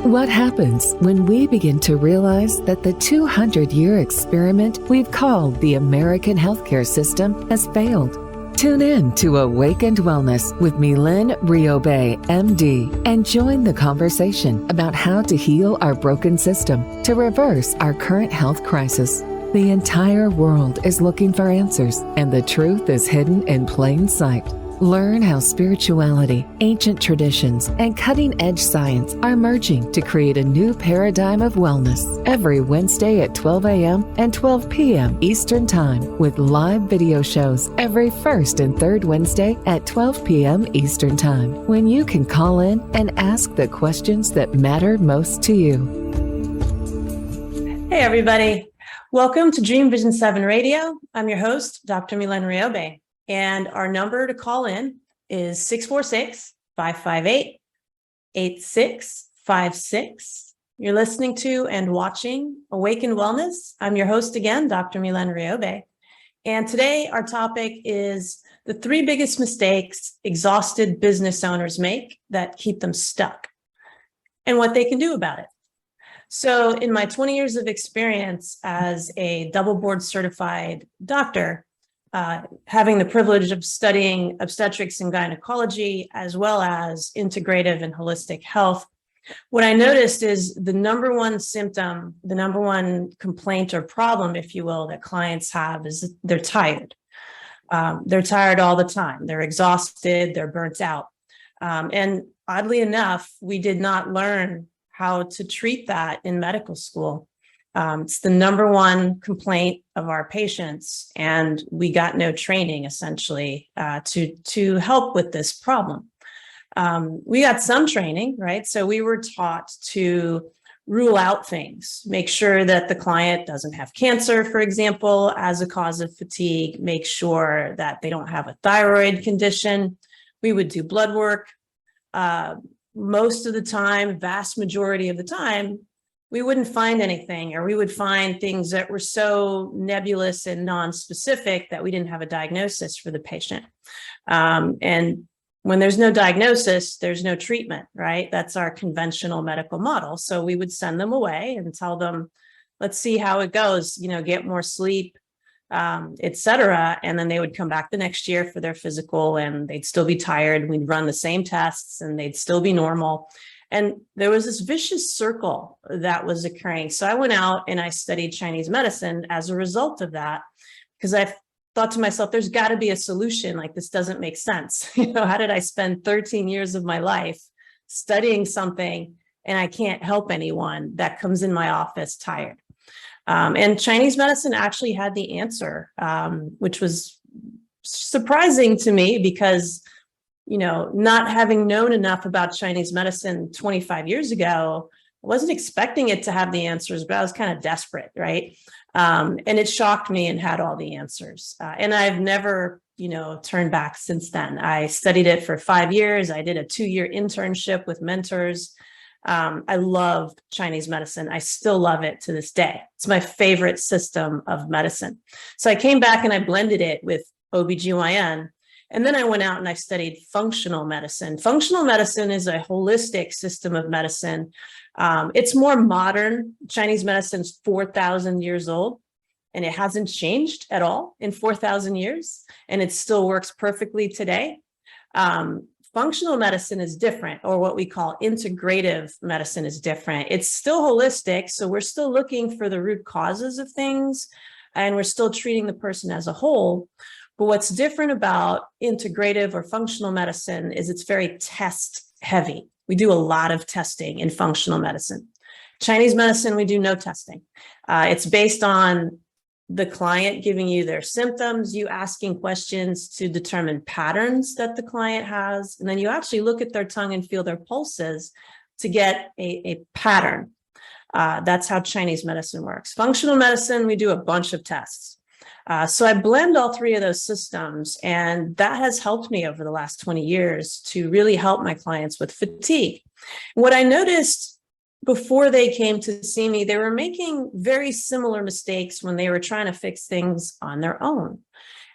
What happens when we begin to realize that the 200-year experiment we've called the American healthcare system has failed? Tune in to Awakened Wellness with Mylaine Riobe, MD, and join the conversation about how to heal our broken system to reverse our current health crisis. The entire world is looking for answers, and the truth is hidden in plain sight. Learn how spirituality, ancient traditions, and cutting-edge science are merging to create a new paradigm of wellness every Wednesday at 12 a.m. and 12 p.m. Eastern Time, with live video shows every first and third Wednesday at 12 p.m. Eastern Time, when you can call in and ask the questions that matter most to you. Hey, everybody. Welcome to Dream Vision 7 Radio. I'm your host, Dr. Mylaine Riobe. And our number to call in is 646-558-8656. You're listening to and watching Awaken Wellness. I'm your host again, Dr. Mylaine Riobe. And today our topic is the 3 biggest mistakes exhausted business owners make that keep them stuck and what they can do about it. So in my 20 years of experience as a double board certified doctor, having the privilege of studying obstetrics and gynecology, as well as integrative and holistic health, what I noticed is the number one symptom, the number one complaint or problem, if you will, that clients have is they're tired. They're tired all the time. They're exhausted. They're burnt out. And oddly enough, we did not learn how to treat that in medical school. It's the number one complaint of our patients, and we got no training essentially to help with this problem. We got some training, right? So we were taught to rule out things, make sure that the client doesn't have cancer, for example, as a cause of fatigue, make sure that they don't have a thyroid condition. We would do blood work. Most of the time, vast majority of the time, we wouldn't find anything, or we would find things that were so nebulous and non-specific that we didn't have a diagnosis for the patient. And when there's no diagnosis, there's no treatment, right? That's our conventional medical model. So we would send them away and tell them, let's see how it goes, get more sleep, et cetera. And then they would come back the next year for their physical and they'd still be tired. We'd run the same tests and they'd still be normal. And there was this vicious circle that was occurring. So I went out and I studied Chinese medicine as a result of that, because I thought to myself, there's got to be a solution. Like, this doesn't make sense. How did I spend 13 years of my life studying something and I can't help anyone that comes in my office tired? And Chinese medicine actually had the answer, which was surprising to me because not having known enough about Chinese medicine 25 years ago, I wasn't expecting it to have the answers, but I was kind of desperate, right? And it shocked me and had all the answers. And I've never, turned back since then. I studied it for 5 years. I did a 2-year internship with mentors. I loved Chinese medicine. I still love it to this day. It's my favorite system of medicine. So I came back and I blended it with OB-GYN. And then I went out and I studied functional medicine. Functional medicine is a holistic system of medicine. It's more modern. Chinese medicine is 4,000 years old, and it hasn't changed at all in 4,000 years, and it still works perfectly today. Functional medicine is different, or what we call integrative medicine is different. It's still holistic, so we're still looking for the root causes of things, and we're still treating the person as a whole. But what's different about integrative or functional medicine is it's very test heavy. We do a lot of testing in functional medicine. Chinese medicine, we do no testing. It's based on the client giving you their symptoms, you asking questions to determine patterns that the client has, and then you actually look at their tongue and feel their pulses to get a pattern. That's how Chinese medicine works. Functional medicine, we do a bunch of tests. So I blend all 3 of those systems, and that has helped me over the last 20 years to really help my clients with fatigue. What I noticed before they came to see me, they were making very similar mistakes when they were trying to fix things on their own.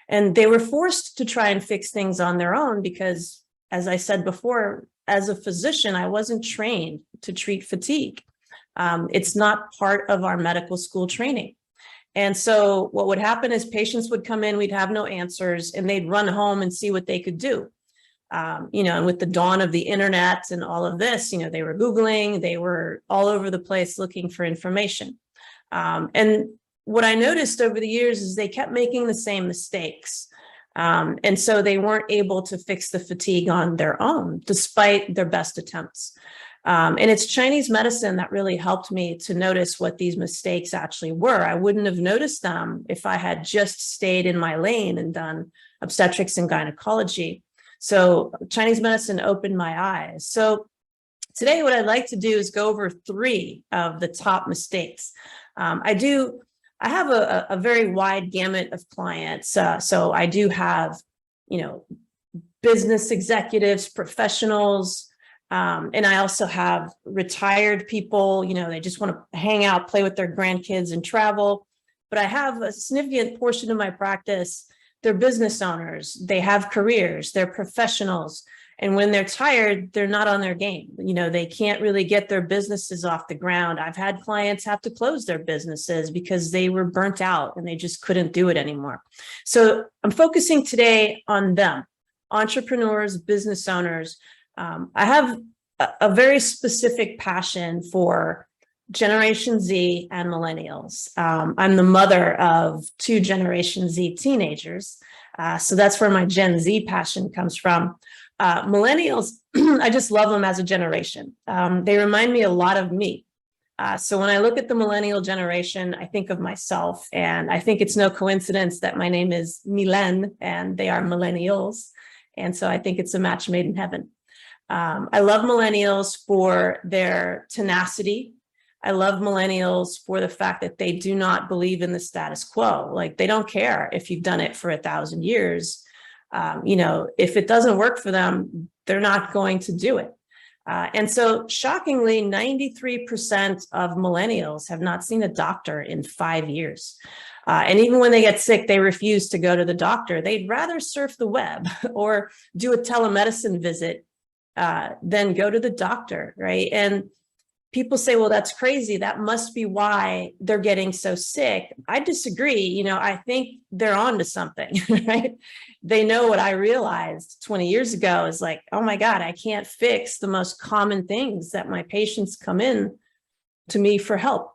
And they were forced to try and fix things on their own because, as I said before, as a physician, I wasn't trained to treat fatigue. It's not part of our medical school training. And so what would happen is patients would come in, we'd have no answers, and they'd run home and see what they could do. And with the dawn of the internet and all of this, they were Googling, they were all over the place looking for information. And what I noticed over the years is they kept making the same mistakes. And so they weren't able to fix the fatigue on their own, despite their best attempts. And it's Chinese medicine that really helped me to notice what these mistakes actually were. I wouldn't have noticed them if I had just stayed in my lane and done obstetrics and gynecology. So Chinese medicine opened my eyes. So today, what I'd like to do is go over 3 of the top mistakes. I have a very wide gamut of clients. So I do have, business executives, professionals, and I also have retired people, they just want to hang out, play with their grandkids and travel. But I have a significant portion of my practice. They're business owners, they have careers, they're professionals. And when they're tired, they're not on their game. They can't really get their businesses off the ground. I've had clients have to close their businesses because they were burnt out and they just couldn't do it anymore. So I'm focusing today on them, entrepreneurs, business owners. I have a very specific passion for Generation Z and Millennials. I'm the mother of 2 Generation Z teenagers. So that's where my Gen Z passion comes from. Millennials, I just love them as a generation. They remind me a lot of me. So when I look at the millennial generation, I think of myself, and I think it's no coincidence that my name is Mylaine and they are Millennials. And so I think it's a match made in heaven. I love Millennials for their tenacity. I love Millennials for the fact that they do not believe in the status quo. Like, they don't care if you've done it for 1,000 years. If it doesn't work for them, they're not going to do it. And so shockingly, 93% of millennials have not seen a doctor in 5 years. And even when they get sick, they refuse to go to the doctor. They'd rather surf the web or do a telemedicine visit than go to the doctor, right? And people say, well, that's crazy. That must be why they're getting so sick. I disagree. I think they're on to something, right? They know what I realized 20 years ago is like, oh my God, I can't fix the most common things that my patients come in to me for help.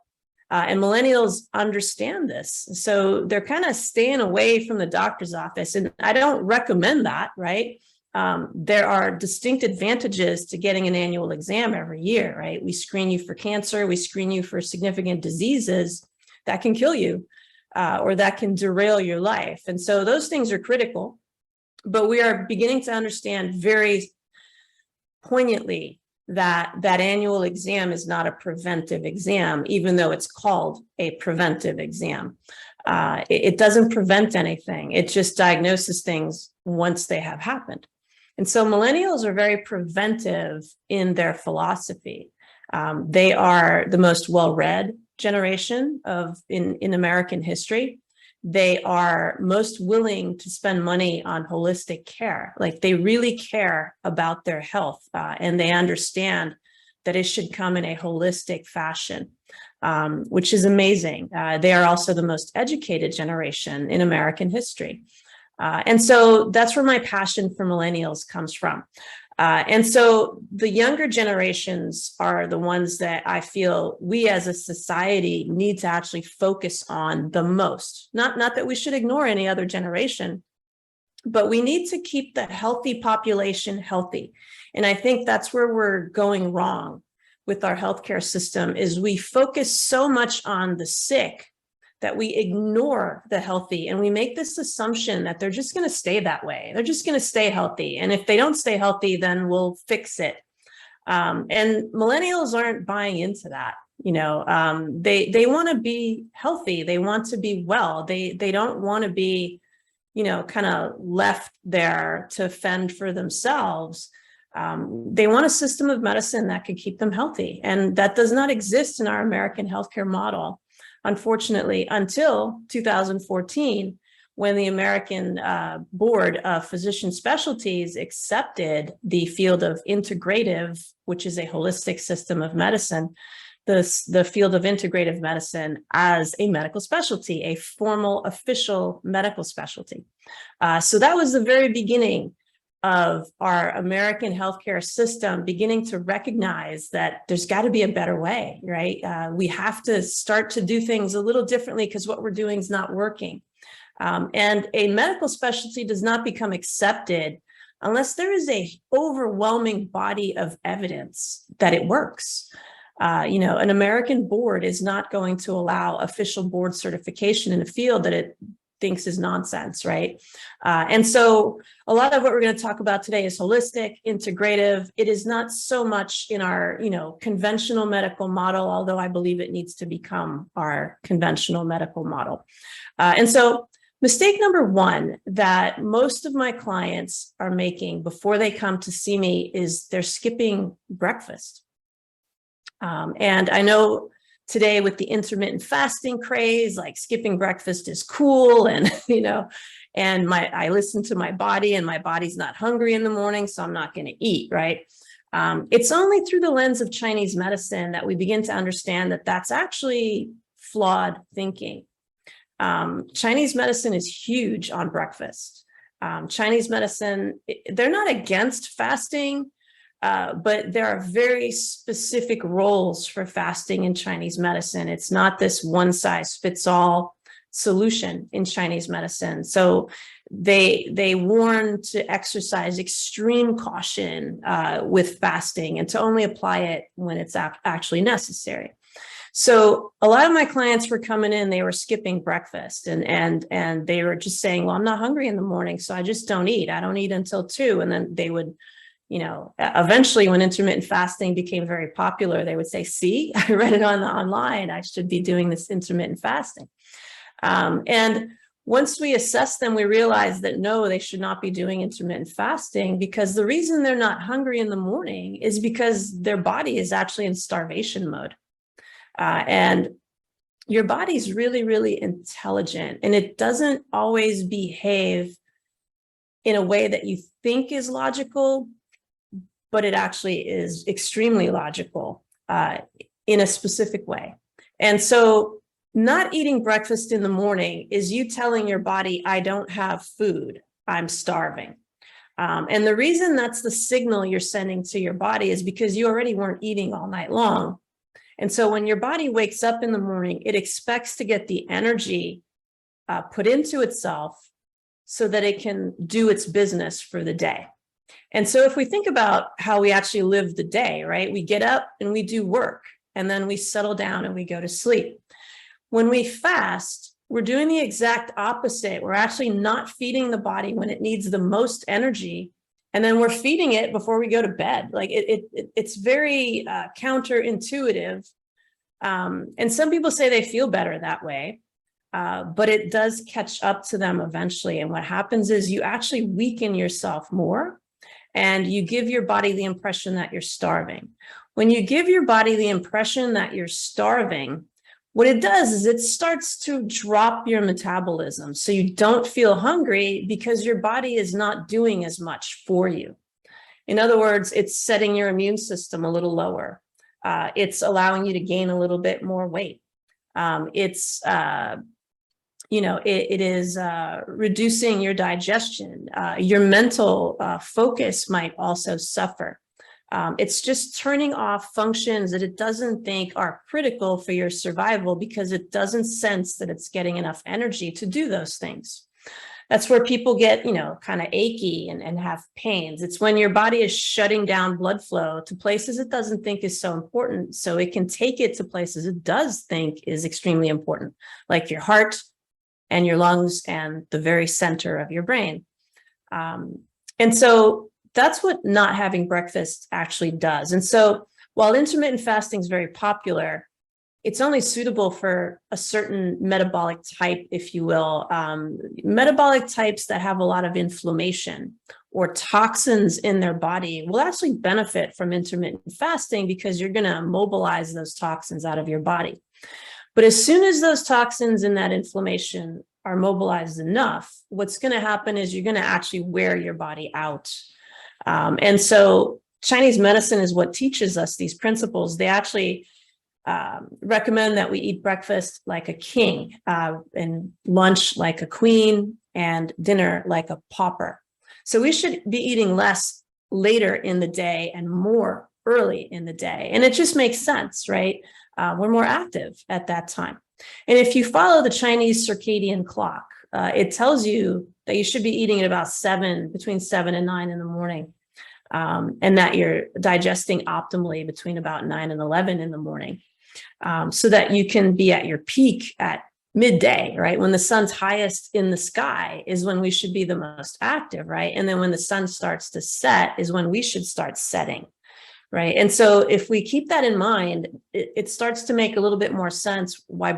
And millennials understand this. So they're kind of staying away from the doctor's office. And I don't recommend that, right? There are distinct advantages to getting an annual exam every year, right? We screen you for cancer, we screen you for significant diseases that can kill you or that can derail your life. And so those things are critical, but we are beginning to understand very poignantly that that annual exam is not a preventive exam, even though it's called a preventive exam. It doesn't prevent anything. It just diagnoses things once they have happened. And so millennials are very preventive in their philosophy. They are the most well-read generation in American history. They are most willing to spend money on holistic care. Like, they really care about their health, and they understand that it should come in a holistic fashion, which is amazing. They are also the most educated generation in American history. And so that's where my passion for millennials comes from. And so the younger generations are the ones that I feel we as a society need to actually focus on the most. Not that we should ignore any other generation, but we need to keep the healthy population healthy. And I think that's where we're going wrong with our healthcare system, is we focus so much on the sick that we ignore the healthy, and we make this assumption that they're just going to stay that way. They're just going to stay healthy. And if they don't stay healthy, then we'll fix it. And millennials aren't buying into that. They want to be healthy. They want to be well. They don't want to be, kind of left there to fend for themselves. They want a system of medicine that could keep them healthy. And that does not exist in our American healthcare model, unfortunately, until 2014, when the American Board of Physician Specialties accepted the field of integrative, which is a holistic system of medicine, the field of integrative medicine as a medical specialty, a formal official medical specialty. So that was the very beginning of our American healthcare system beginning to recognize that there's got to be a better way, right? We have to start to do things a little differently because what we're doing is not working. And a medical specialty does not become accepted unless there is a overwhelming body of evidence that it works. An American board is not going to allow official board certification in a field that it thinks is nonsense, right? And so a lot of what we're going to talk about today is holistic, integrative. It is not so much in our, conventional medical model, although I believe it needs to become our conventional medical model. And so mistake number one that most of my clients are making before they come to see me is they're skipping breakfast. And I know today with the intermittent fasting craze, like skipping breakfast is cool. And, and I listen to my body and my body's not hungry in the morning, so I'm not going to eat, right? It's only through the lens of Chinese medicine that we begin to understand that that's actually flawed thinking. Chinese medicine is huge on breakfast. Chinese medicine, they're not against fasting, but there are very specific roles for fasting in Chinese medicine. It's not this one size fits all solution in Chinese medicine. So they warn to exercise extreme caution with fasting and to only apply it when it's actually necessary. So a lot of my clients were coming in, they were skipping breakfast and they were just saying, well, I'm not hungry in the morning, so I just don't eat. I don't eat until 2. And then they would, eventually when intermittent fasting became very popular, they would say, see, I read it online. I should be doing this intermittent fasting. And once we assess them, we realize that no, they should not be doing intermittent fasting because the reason they're not hungry in the morning is because their body is actually in starvation mode. And your body's really, really intelligent, and it doesn't always behave in a way that you think is logical, but it actually is extremely logical in a specific way. And so not eating breakfast in the morning is you telling your body, I don't have food, I'm starving. And the reason that's the signal you're sending to your body is because you already weren't eating all night long. And so when your body wakes up in the morning, it expects to get the energy put into itself so that it can do its business for the day. And so if we think about how we actually live the day, right? We get up and we do work, and then we settle down and we go to sleep. When we fast, we're doing the exact opposite. We're actually not feeding the body when it needs the most energy. And then we're feeding it before we go to bed. Like it's very counterintuitive. And some people say they feel better that way, but it does catch up to them eventually. And what happens is you actually weaken yourself more and you give your body the impression that you're starving. When you give your body the impression that you're starving, what it does is it starts to drop your metabolism. So you don't feel hungry because your body is not doing as much for you. In other words, it's setting your immune system a little lower. It's allowing you to gain a little bit more weight. It is reducing your digestion. Your mental focus might also suffer. It's just turning off functions that it doesn't think are critical for your survival because it doesn't sense that it's getting enough energy to do those things. That's where people get, kind of achy and have pains. It's when your body is shutting down blood flow to places it doesn't think is so important, so it can take it to places it does think is extremely important, like your heart and your lungs and the very center of your brain. And so that's what not having breakfast actually does. And so while intermittent fasting is very popular, it's only suitable for a certain metabolic type, if you will. Metabolic types that have a lot of inflammation or toxins in their body will actually benefit from intermittent fasting because you're going to mobilize those toxins out of your body. But as soon as those toxins and that inflammation are mobilized enough, what's going to happen is you're going to actually wear your body out. And so Chinese medicine is what teaches us these principles. They actually recommend that we eat breakfast like a king, and lunch like a queen, and dinner like a pauper. So we should be eating less later in the day and more early in the day. And it just makes sense, right? We're more active at that time. And if you follow the Chinese circadian clock, it tells you that you should be eating at about between 7 and 9 in the morning, and that you're digesting optimally between about 9 and 11 in the morning, so that you can be at your peak at midday, right? When the sun's highest in the sky is when we should be the most active, right? And then when the sun starts to set is when we should start setting, right? And so if we keep that in mind, it starts to make a little bit more sense why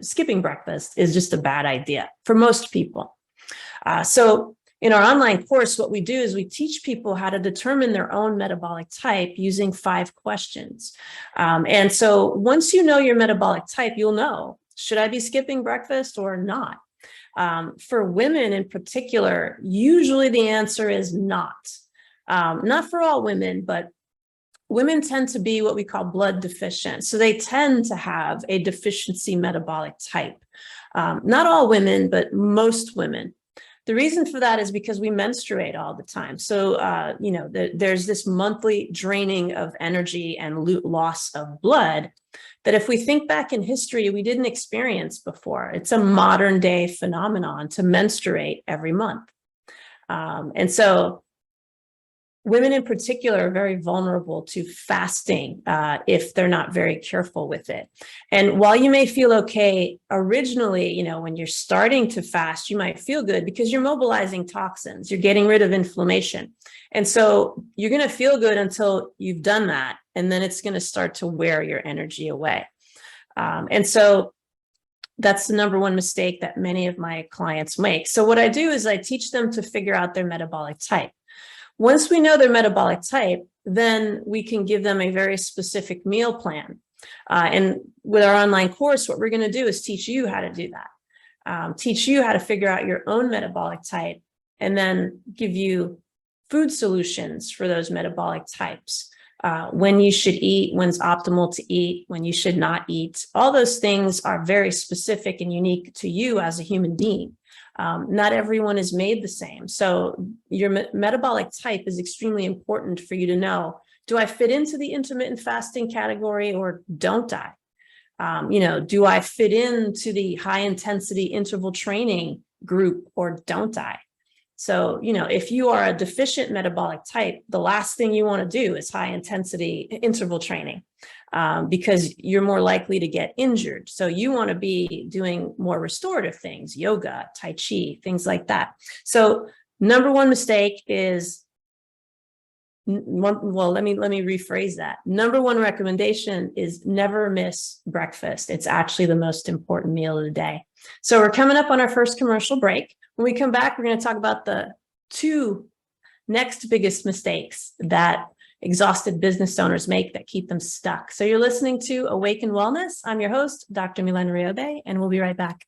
skipping breakfast is just a bad idea for most people. So in our online course, what we do is we teach people how to determine their own metabolic type using 5 questions. And so once you know your metabolic type, you'll know, should I be skipping breakfast or not? For women in particular, usually the answer is not. Not for all women, but women tend to be what we call blood deficient. So they tend to have a deficiency metabolic type. Not all women, but most women. The reason for that is because we menstruate all the time. So, there's this monthly draining of energy and loss of blood that if we think back in history, we didn't experience before. It's a modern day phenomenon to menstruate every month. And so women in particular are very vulnerable to fasting if they're not very careful with it. And while you may feel okay originally, when you're starting to fast, you might feel good because you're mobilizing toxins, you're getting rid of inflammation. And so you're going to feel good until you've done that. And then it's going to start to wear your energy away. And so that's the number one mistake that many of my clients make. So what I do is I teach them to figure out their metabolic type. Once we know their metabolic type, then we can give them a very specific meal plan. And with our online course, what we're going to do is teach you how to do that, teach you how to figure out your own metabolic type, and then give you food solutions for those metabolic types. When you should eat, when's optimal to eat, when you should not eat. All those things are very specific and unique to you as a human being. Not everyone is made the same. So your metabolic type is extremely important for you to know. Do I fit into the intermittent fasting category or don't I? Do I fit into the high intensity interval training group or don't I? So, if you are a deficient metabolic type, the last thing you want to do is high intensity interval training, because you're more likely to get injured. So you want to be doing more restorative things, yoga, Tai Chi, things like that. So number one mistake is, let me rephrase that. Number one recommendation is never miss breakfast. It's actually the most important meal of the day. So we're coming up on our first commercial break. When we come back, we're going to talk about the 2 next biggest mistakes that exhausted business owners make that keep them stuck. So you're listening to Awaken Wellness. I'm your host, Dr. Mylaine Riobe, and we'll be right back.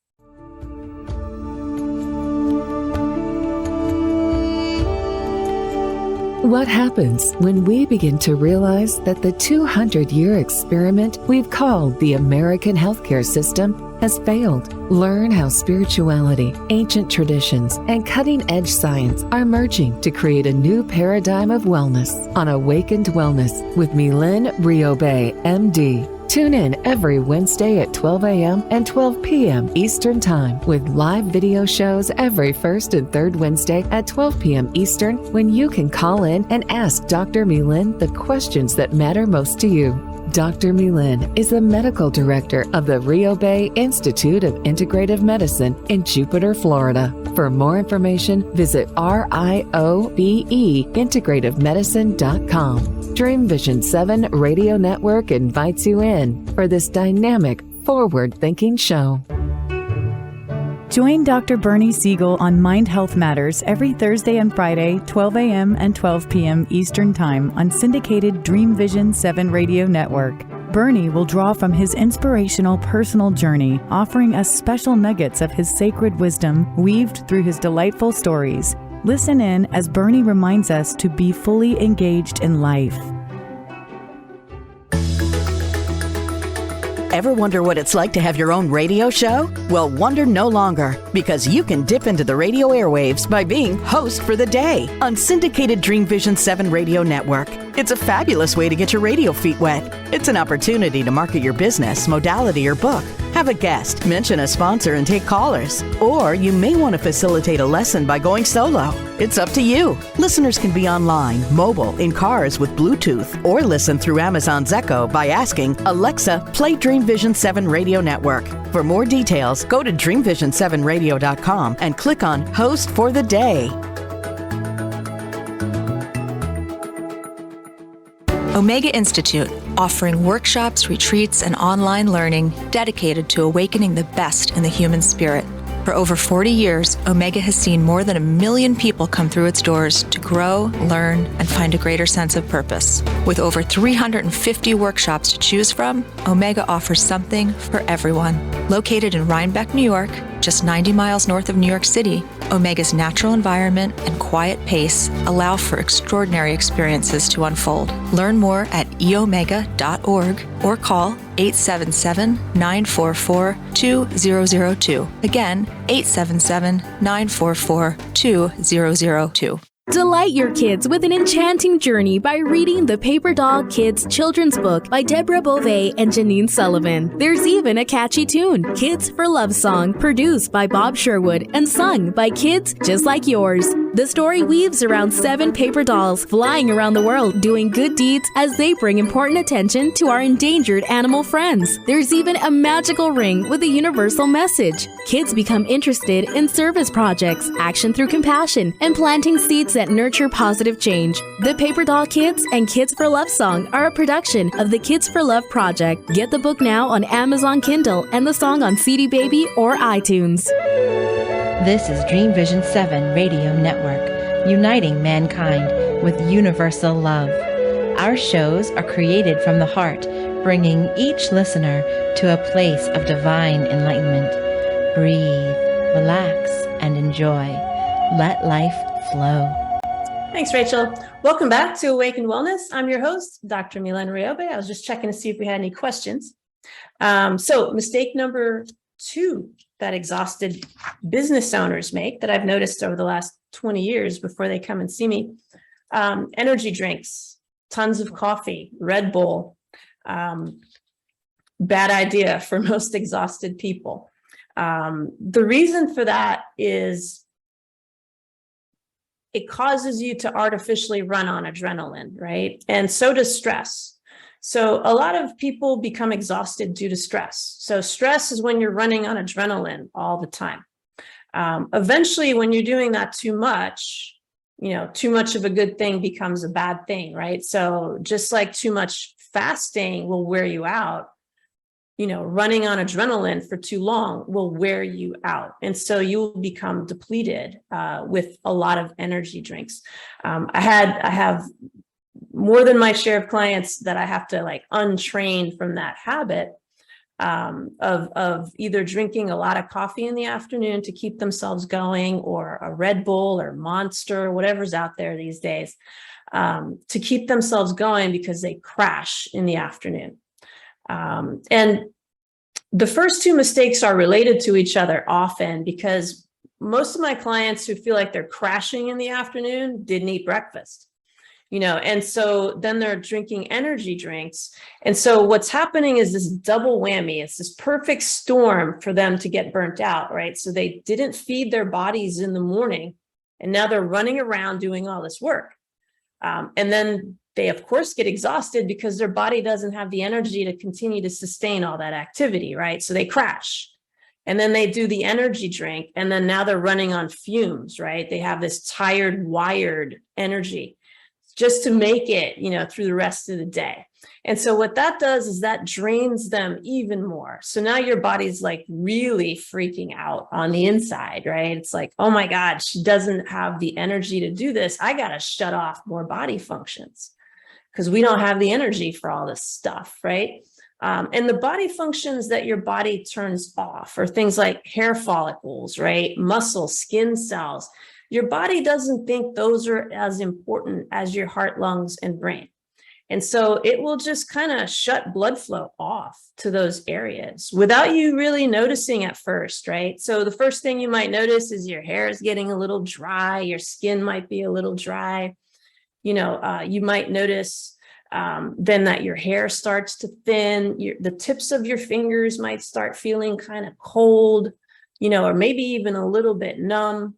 What happens when we begin to realize that the 200-year experiment we've called the American healthcare system has failed? Learn how spirituality, ancient traditions, and cutting-edge science are merging to create a new paradigm of wellness on Awakened Wellness with Mylaine Riobe, MD. Tune in every Wednesday at 12 a.m. and 12 p.m. Eastern Time with live video shows every first and third Wednesday at 12 p.m. Eastern, when you can call in and ask Dr. Mylaine the questions that matter most to you. Dr. Mylaine is the medical director of the Riobe Institute of Integrative Medicine in Jupiter, Florida. For more information, visit RIOBE-integrativemedicine.com. Dream Vision 7 Radio Network invites you in for this dynamic, forward-thinking show. Join Dr. Bernie Siegel on Mind Health Matters every Thursday and Friday, 12 a.m. and 12 p.m. Eastern Time on syndicated Dream Vision 7 Radio Network. Bernie will draw from his inspirational personal journey, offering us special nuggets of his sacred wisdom weaved through his delightful stories. Listen in as Bernie reminds us to be fully engaged in life. Ever wonder what it's like to have your own radio show? Well, wonder no longer, because you can dip into the radio airwaves by being host for the day on syndicated Dream Vision 7 radio network. It's a fabulous way to get your radio feet wet. It's an opportunity to market your business, modality, or book. Have a guest, mention a sponsor, and take callers. Or you may want to facilitate a lesson by going solo. It's up to you. Listeners can be online, mobile, in cars with Bluetooth, or listen through Amazon's Echo by asking, Alexa, play Dream Vision 7 Radio Network. For more details, go to dreamvision7radio.com and click on Host for the Day. Omega Institute, offering workshops, retreats, and online learning dedicated to awakening the best in the human spirit. For over 40 years, Omega has seen more than 1 million people come through its doors to grow, learn, and find a greater sense of purpose. With over 350 workshops to choose from, Omega offers something for everyone. Located in Rhinebeck, New York, just 90 miles north of New York City, Omega's natural environment and quiet pace allow for extraordinary experiences to unfold. Learn more at eomega.org or call 877-944-2002. Again, 877-944-2002. Delight your kids with an enchanting journey by reading the Paper Doll Kids children's book by Deborah Beauvais and Janine Sullivan. There's even a catchy tune, Kids for Love Song, produced by Bob Sherwood and sung by kids just like yours. The story weaves around 7 paper dolls flying around the world doing good deeds as they bring important attention to our endangered animal friends. There's even a magical ring with a universal message. Kids become interested in service projects, action through compassion, and planting seeds that nurture positive change. The Paper Doll Kids and Kids for Love Song are a production of the Kids for Love Project. Get the book now on Amazon Kindle and the song on CD Baby or iTunes. This is Dream Vision 7 Radio Network, uniting mankind with universal love. Our shows are created from the heart, bringing each listener to a place of divine enlightenment. Breathe, relax, and enjoy. Let life flow. Thanks, Rachel. Welcome back to Awaken Wellness. I'm your host, Dr. Mylaine Riobe. I was just checking to see if we had any questions. So mistake number 2 that exhausted business owners make that I've noticed over the last 20 years before they come and see me, energy drinks, tons of coffee, Red Bull, bad idea for most exhausted people. The reason for that is it causes you to artificially run on adrenaline, right? And so does stress. So a lot of people become exhausted due to stress. So stress is when you're running on adrenaline all the time. Eventually, when you're doing that too much, too much of a good thing becomes a bad thing, right? So just like too much fasting will wear you out, running on adrenaline for too long will wear you out. And so you will become depleted with a lot of energy drinks. I have more than my share of clients that I have to untrain from that habit of either drinking a lot of coffee in the afternoon to keep themselves going, or a Red Bull or Monster, whatever's out there these days, to keep themselves going because they crash in the afternoon. And the first 2 mistakes are related to each other often, because most of my clients who feel like they're crashing in the afternoon didn't eat breakfast, and so then they're drinking energy drinks. And so what's happening is this double whammy. It's this perfect storm for them to get burnt out, right? So they didn't feed their bodies in the morning, and now they're running around doing all this work. And then they, of course, get exhausted because their body doesn't have the energy to continue to sustain all that activity, right? So they crash. And then they do the energy drink, and then now they're running on fumes, right? They have this tired, wired energy just to make it, through the rest of the day. And so what that does is that drains them even more. So now your body's really freaking out on the inside, right? It's like, oh my God, she doesn't have the energy to do this. I got to shut off more body functions because we don't have the energy for all this stuff, right? And the body functions that your body turns off are things like hair follicles, right? Muscle, skin cells. Your body doesn't think those are as important as your heart, lungs, and brain. And so it will just kind of shut blood flow off to those areas without you really noticing at first, right? So the first thing you might notice is your hair is getting a little dry, your skin might be a little dry. You might notice then that your hair starts to thin, the tips of your fingers might start feeling kind of cold, or maybe even a little bit numb.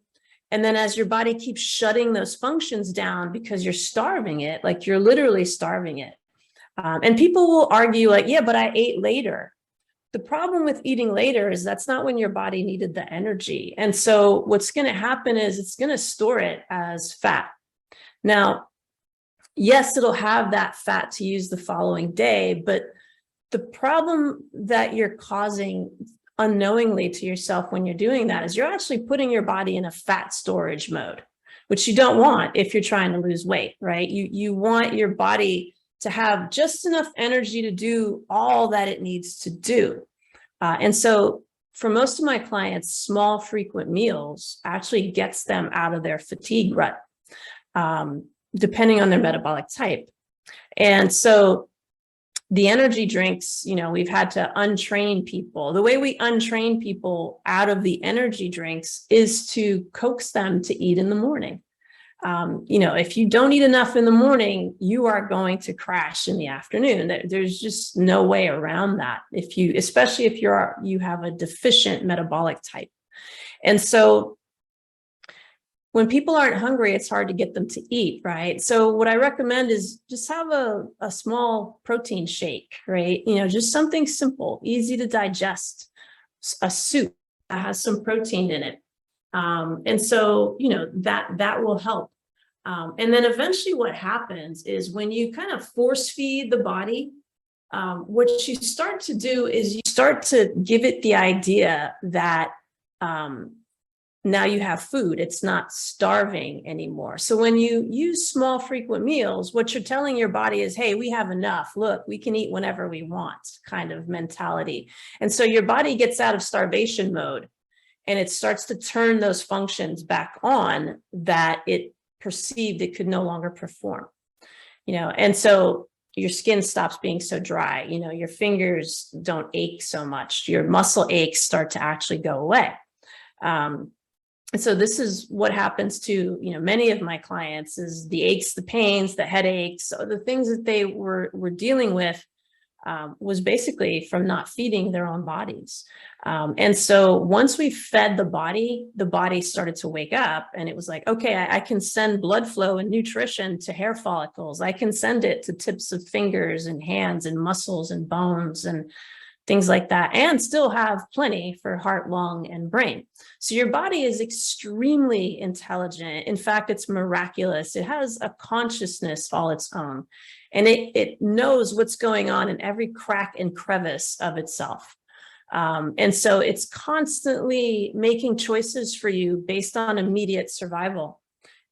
And then as your body keeps shutting those functions down because you're starving it, like you're literally starving it. And people will argue like, yeah, but I ate later. The problem with eating later is that's not when your body needed the energy. And so what's going to happen is it's going to store it as fat. Now, yes, it'll have that fat to use the following day, but the problem that you're causing unknowingly to yourself when you're doing that is you're actually putting your body in a fat storage mode, which you don't want if you're trying to lose weight, right? You want your body to have just enough energy to do all that it needs to do. And so for most of my clients, small, frequent meals actually gets them out of their fatigue rut, depending on their metabolic type. And so the energy drinks, we've had to untrain people. The way we untrain people out of the energy drinks is to coax them to eat in the morning. If you don't eat enough in the morning, you are going to crash in the afternoon. There's just no way around that. Especially if you have a deficient metabolic type. And so when people aren't hungry, it's hard to get them to eat, right? So what I recommend is just have a small protein shake, right? Just something simple, easy to digest, a soup that has some protein in it. And so, that will help. And then eventually what happens is when you kind of force feed the body, what you start to do is you start to give it the idea that, now you have food. It's not starving anymore. So when you use small, frequent meals, what you're telling your body is, hey, we have enough. Look, we can eat whenever we want, kind of mentality. And so your body gets out of starvation mode and it starts to turn those functions back on that it perceived it could no longer perform. And so your skin stops being so dry. Your fingers don't ache so much. Your muscle aches start to actually go away. And so this is what happens to, many of my clients is the aches, the pains, the headaches, the things that they were dealing with was basically from not feeding their own bodies. And so once we fed the body started to wake up and it was like, okay, I can send blood flow and nutrition to hair follicles. I can send it to tips of fingers and hands and muscles and bones and things like that, and still have plenty for heart, lung, and brain. So your body is extremely intelligent. In fact, it's miraculous. It has a consciousness all its own, and it knows what's going on in every crack and crevice of itself. And so it's constantly making choices for you based on immediate survival.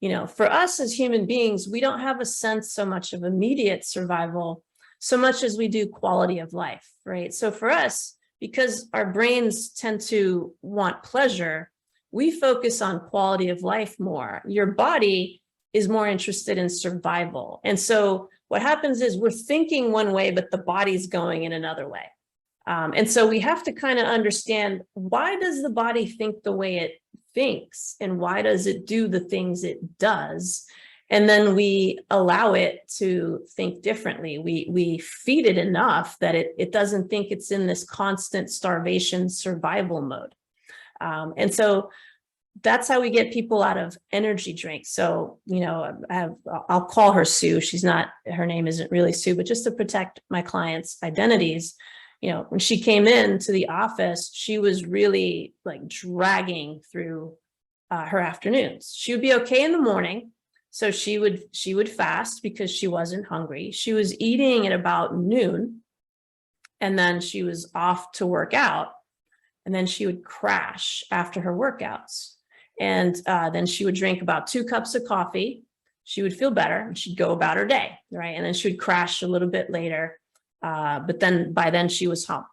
For us as human beings, we don't have a sense so much of immediate survival so much as we do quality of life, right? So for us, because our brains tend to want pleasure, we focus on quality of life more. Your body is more interested in survival. And so what happens is we're thinking one way, but the body's going in another way. And so we have to kind of understand, why does the body think the way it thinks? And why does it do the things it does? And then we allow it to think differently. We feed it enough that it doesn't think it's in this constant starvation survival mode. And so that's how we get people out of energy drinks. So, I'll call her Sue. Her name isn't really Sue, but just to protect my clients' identities, when she came into the office, she was really like dragging through her afternoons. She would be okay in the morning. So she would fast because she wasn't hungry. She was eating at about noon, and then she was off to work out, and then she would crash after her workouts. And then she would drink about 2 cups of coffee. She would feel better and she'd go about her day, right? And then she would crash a little bit later. But then by then she was home.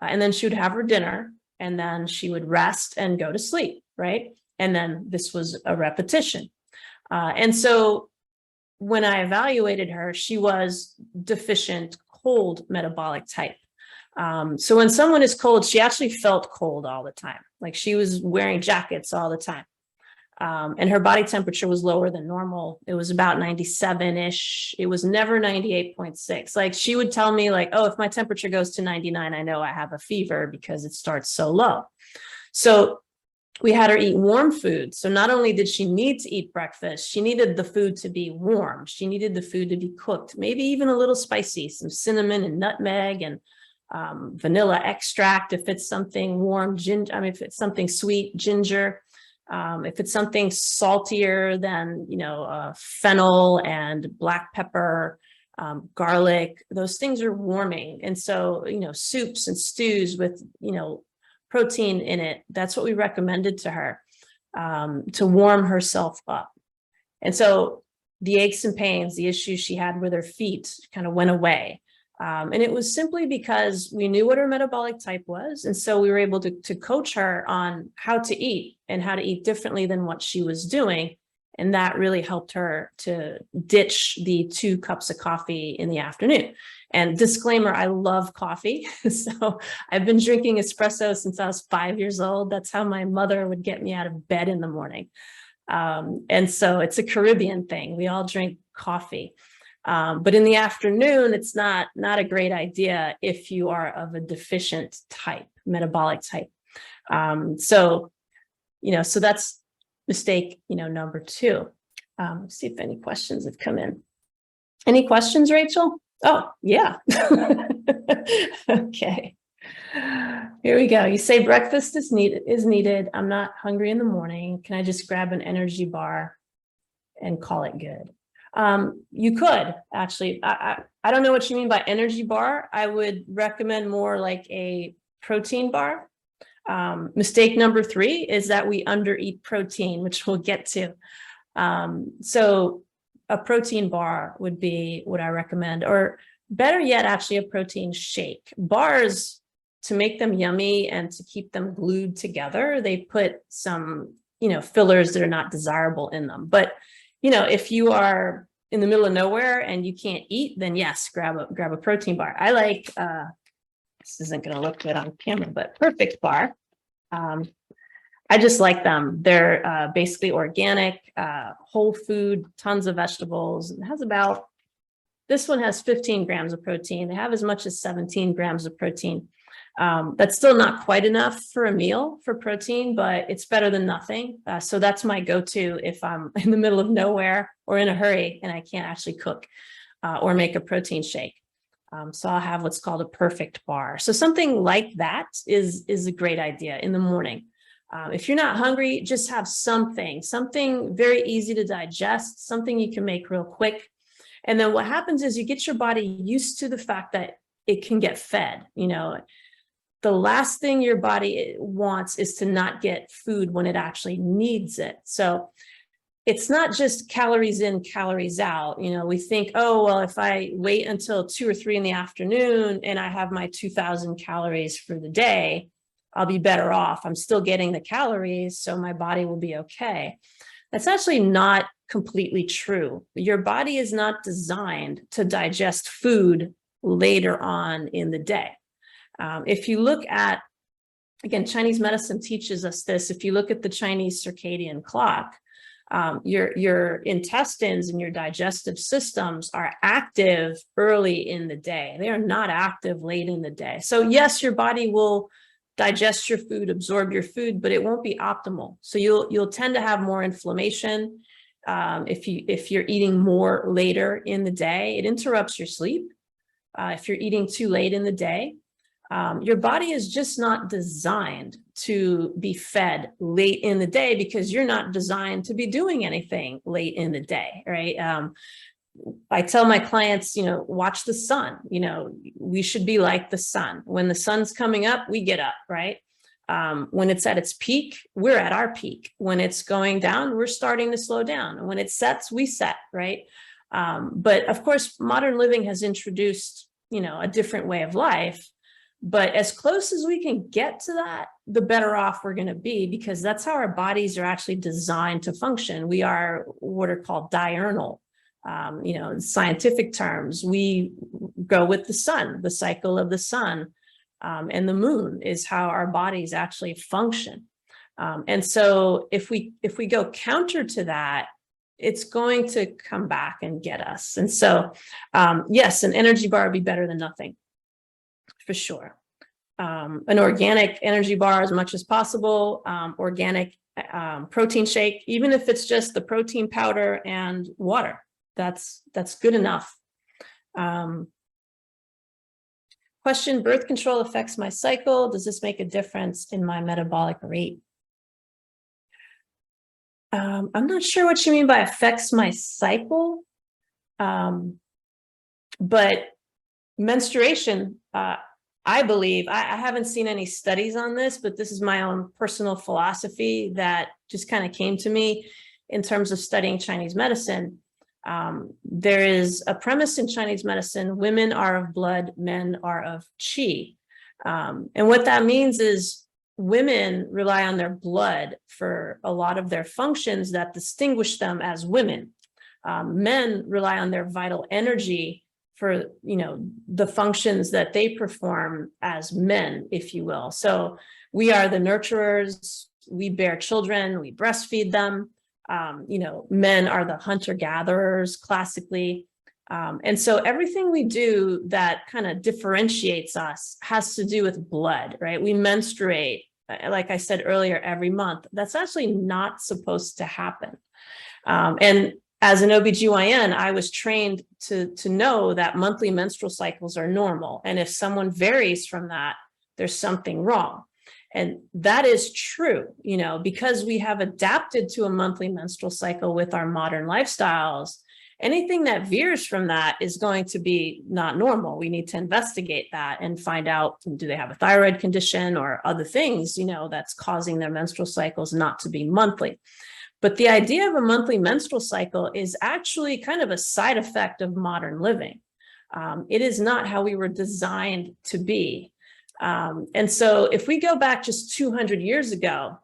And then she would have her dinner, and then she would rest and go to sleep, right? And then this was a repetition. And so when I evaluated her, she was deficient cold metabolic type. So when someone is cold, she actually felt cold all the time. Like she was wearing jackets all the time. And her body temperature was lower than normal. It was about 97-ish. It was never 98.6. Like she would tell me like, oh, if my temperature goes to 99, I know I have a fever because it starts so low. So we had her eat warm food. So not only did she need to eat breakfast, she needed the food to be warm. She needed the food to be cooked, maybe even a little spicy, some cinnamon and nutmeg and vanilla extract. If it's something warm, ginger, I mean, if it's something sweet, ginger. If it's something saltier than, fennel and black pepper, garlic, those things are warming. And so, soups and stews with, protein in it, that's what we recommended to her to warm herself up. And so the aches and pains, the issues she had with her feet kind of went away. And it was simply because we knew what her metabolic type was. And so we were able to coach her on how to eat and how to eat differently than what she was doing. And that really helped her to ditch the 2 cups of coffee in the afternoon. And disclaimer, I love coffee. So I've been drinking espresso since I was 5 years old. That's how my mother would get me out of bed in the morning. And so it's a Caribbean thing. We all drink coffee. But in the afternoon, it's not a great idea if you are of a deficient type, metabolic type. So that's mistake, number 2. Let's see if any questions have come in. Any questions, Rachel? Oh, yeah. Okay. Here we go. You say breakfast is needed. I'm not hungry in the morning. Can I just grab an energy bar and call it good? You could actually. I don't know what you mean by energy bar. I would recommend more like a protein bar. Mistake number 3 is that we undereat protein, which we'll get to. So a protein bar would be what I recommend, or better yet, actually a protein shake. Bars, to make them yummy and to keep them glued together, they put some, fillers that are not desirable in them. But if you are in the middle of nowhere and you can't eat, then yes, grab a protein bar. I like, this isn't going to look good on camera, but Perfect Bar. I just like them. They're basically organic, whole food, tons of vegetables. It has this one has 15 grams of protein. They have as much as 17 grams of protein. That's still not quite enough for a meal for protein, but it's better than nothing. So that's my go-to if I'm in the middle of nowhere or in a hurry and I can't actually cook or make a protein shake. So I'll have what's called a Perfect Bar. So something like that is a great idea in the morning. If you're not hungry, just have something very easy to digest, something you can make real quick. And then what happens is you get your body used to the fact that it can get fed. The last thing your body wants is to not get food when it actually needs it. So it's not just calories in, calories out. We think, oh, well, if I wait until 2 or 3 in the afternoon and I have my 2,000 calories for the day, I'll be better off. I'm still getting the calories, so my body will be okay. That's actually not completely true. Your body is not designed to digest food later on in the day. If you look at, again, Chinese medicine teaches us this. If you look at the Chinese circadian clock, your intestines and your digestive systems are active early in the day. They are not active late in the day. So yes, your body will digest your food, absorb your food, but it won't be optimal. So you'll tend to have more inflammation if you're eating more later in the day. It interrupts your sleep. If you're eating too late in the day, your body is just not designed to be fed late in the day because you're not designed to be doing anything late in the day, right? I tell my clients, watch the sun. We should be like the sun. When the sun's coming up, we get up, right? When it's at its peak, we're at our peak. When it's going down, we're starting to slow down. And when it sets, we set, right? But of course, modern living has introduced a different way of life. But as close as we can get to that, the better off we're going to be, because that's how our bodies are actually designed to function. We are what are called diurnal. In scientific terms, we go with the sun, the cycle of the sun, and the moon is how our bodies actually function. And so if we go counter to that, it's going to come back and get us. And so, yes, an energy bar would be better than nothing, for sure. An organic energy bar as much as possible, organic protein shake, even if it's just the protein powder and water, that's good enough. Question, birth control affects my cycle. Does this make a difference in my metabolic rate? I'm not sure what you mean by affects my cycle, but menstruation, I believe, I haven't seen any studies on this, but this is my own personal philosophy that just kind of came to me in terms of studying Chinese medicine. There is a premise in Chinese medicine: women are of blood, men are of qi. And what that means is women rely on their blood for a lot of their functions that distinguish them as women. Men rely on their vital energy for, the functions that they perform as men, if you will. So we are the nurturers, we bear children, we breastfeed them. Men are the hunter-gatherers classically. And so everything we do that kind of differentiates us has to do with blood, right? We menstruate, like I said earlier, every month. That's actually not supposed to happen. And as an OB-GYN, I was trained to know that monthly menstrual cycles are normal. And if someone varies from that, there's something wrong. And that is true, because we have adapted to a monthly menstrual cycle with our modern lifestyles. Anything that veers from that is going to be not normal. We need to investigate that and find out, do they have a thyroid condition or other things, that's causing their menstrual cycles not to be monthly. But the idea of a monthly menstrual cycle is actually kind of a side effect of modern living. It is not how we were designed to be. And so if we go back just 200 years ago,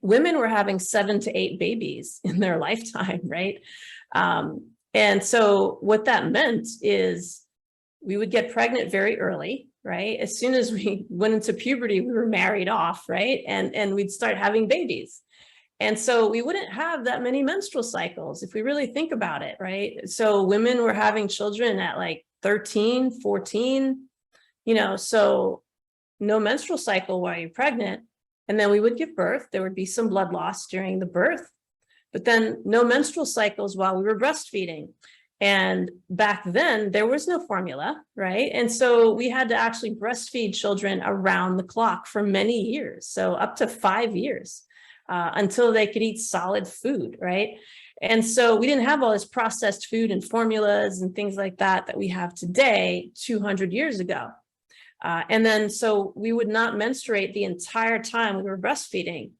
women were having 7 to 8 babies in their lifetime, right? And so what that meant is we would get pregnant very early, right? As soon as we went into puberty, we were married off, right? And we'd start having babies. And so we wouldn't have that many menstrual cycles if we really think about it, right? So women were having children at like 13, 14, so no menstrual cycle while you're pregnant. And then we would give birth. There would be some blood loss during the birth, but then no menstrual cycles while we were breastfeeding. And back then there was no formula, right? And so we had to actually breastfeed children around the clock for many years. So up to 5 years. Until they could eat solid food, right? And so we didn't have all this processed food and formulas and things like that we have today 200 years ago. And then so we would not menstruate the entire time we were breastfeeding,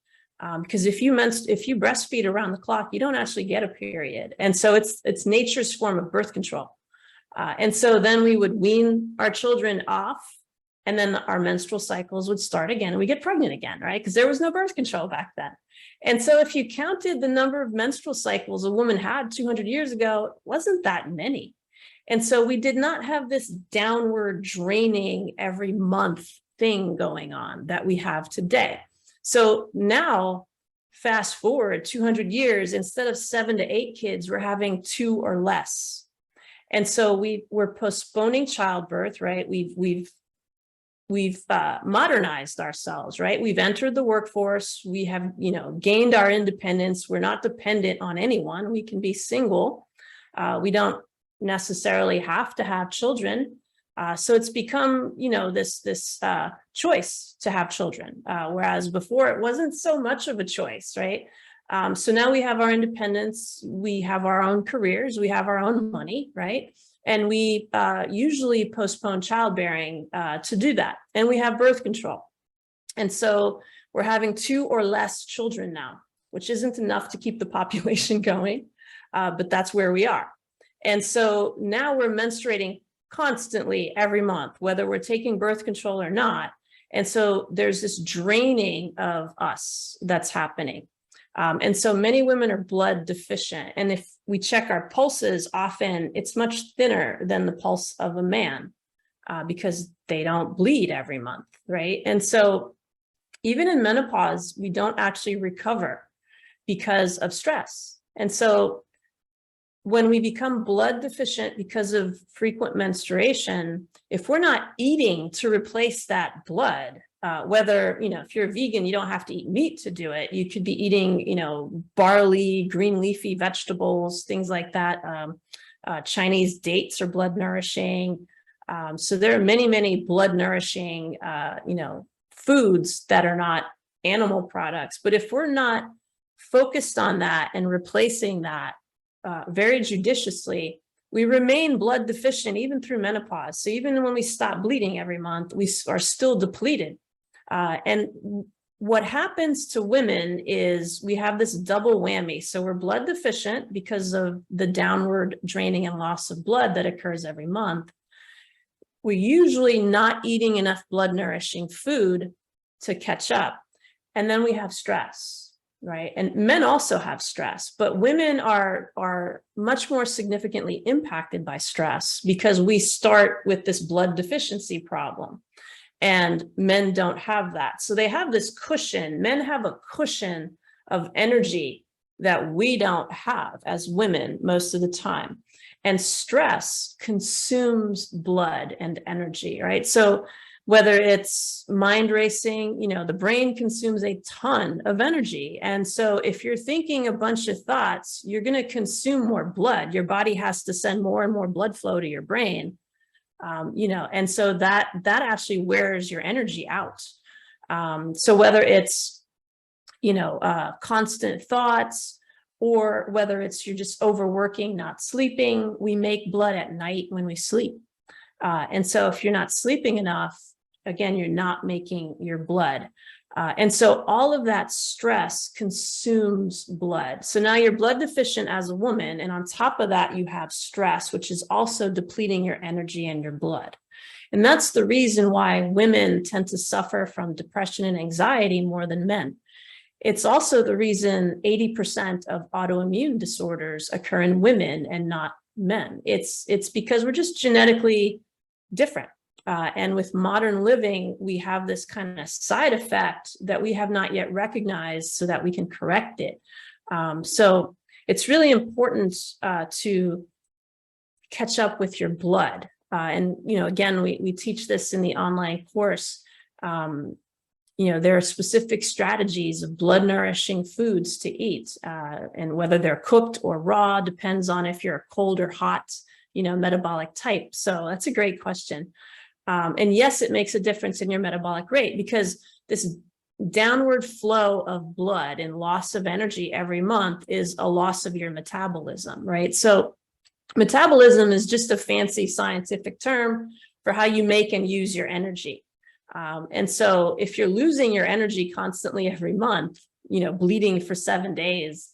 because if you breastfeed around the clock, you don't actually get a period. And so it's nature's form of birth control. And so then we would wean our children off, and then our menstrual cycles would start again and we get pregnant again, right? Because there was no birth control back then. And so if you counted the number of menstrual cycles a woman had 200 years ago, it wasn't that many. And so we did not have this downward draining every month thing going on that we have today. So now, fast forward 200 years, instead of 7 to 8 kids, we're having 2 or less. And so we're postponing childbirth, right? We've modernized ourselves, right? We've entered the workforce. We have, gained our independence. We're not dependent on anyone. We can be single. We don't necessarily have to have children. So it's become, this choice to have children, whereas before it wasn't so much of a choice, right? So now we have our independence. We have our own careers. We have our own money, right? And we usually postpone childbearing to do that. And we have birth control. And so we're having 2 or less children now, which isn't enough to keep the population going, but that's where we are. And so now we're menstruating constantly every month, whether we're taking birth control or not. And so there's this draining of us that's happening. And so many women are blood deficient. And if we check our pulses, often it's much thinner than the pulse of a man because they don't bleed every month, right? And so even in menopause, we don't actually recover because of stress. And so when we become blood deficient because of frequent menstruation, if we're not eating to replace that blood, whether, if you're a vegan, you don't have to eat meat to do it. You could be eating, barley, green leafy vegetables, things like that. Chinese dates are blood nourishing. So there are many, many blood nourishing, foods that are not animal products. But if we're not focused on that and replacing that very judiciously, we remain blood deficient even through menopause. So even when we stop bleeding every month, we are still depleted. And what happens to women is we have this double whammy. So we're blood deficient because of the downward draining and loss of blood that occurs every month. We're usually not eating enough blood nourishing food to catch up. And then we have stress, right? And men also have stress, but women are much more significantly impacted by stress because we start with this blood deficiency problem. And men don't have that. So they have this cushion. Men have a cushion of energy that we don't have as women most of the time. And stress consumes blood and energy, right? So whether it's mind racing, the brain consumes a ton of energy. And so if you're thinking a bunch of thoughts, you're going to consume more blood. Your body has to send more and more blood flow to your brain. And so that actually wears your energy out. So whether it's, constant thoughts, or whether it's you're just overworking, not sleeping, we make blood at night when we sleep. And so if you're not sleeping enough, again, you're not making your blood. And so all of that stress consumes blood. So now you're blood deficient as a woman. And on top of that, you have stress, which is also depleting your energy and your blood. And that's the reason why women tend to suffer from depression and anxiety more than men. It's also the reason 80% of autoimmune disorders occur in women and not men. It's because we're just genetically different. And with modern living, we have this kind of side effect that we have not yet recognized so that we can correct it. So it's really important to catch up with your blood. And, again, we teach this in the online course. There are specific strategies of blood nourishing foods to eat, and whether they're cooked or raw depends on if you're a cold or hot, metabolic type. So that's a great question. And yes, it makes a difference in your metabolic rate because this downward flow of blood and loss of energy every month is a loss of your metabolism, right? So metabolism is just a fancy scientific term for how you make and use your energy. And so if you're losing your energy constantly every month, bleeding for 7 days,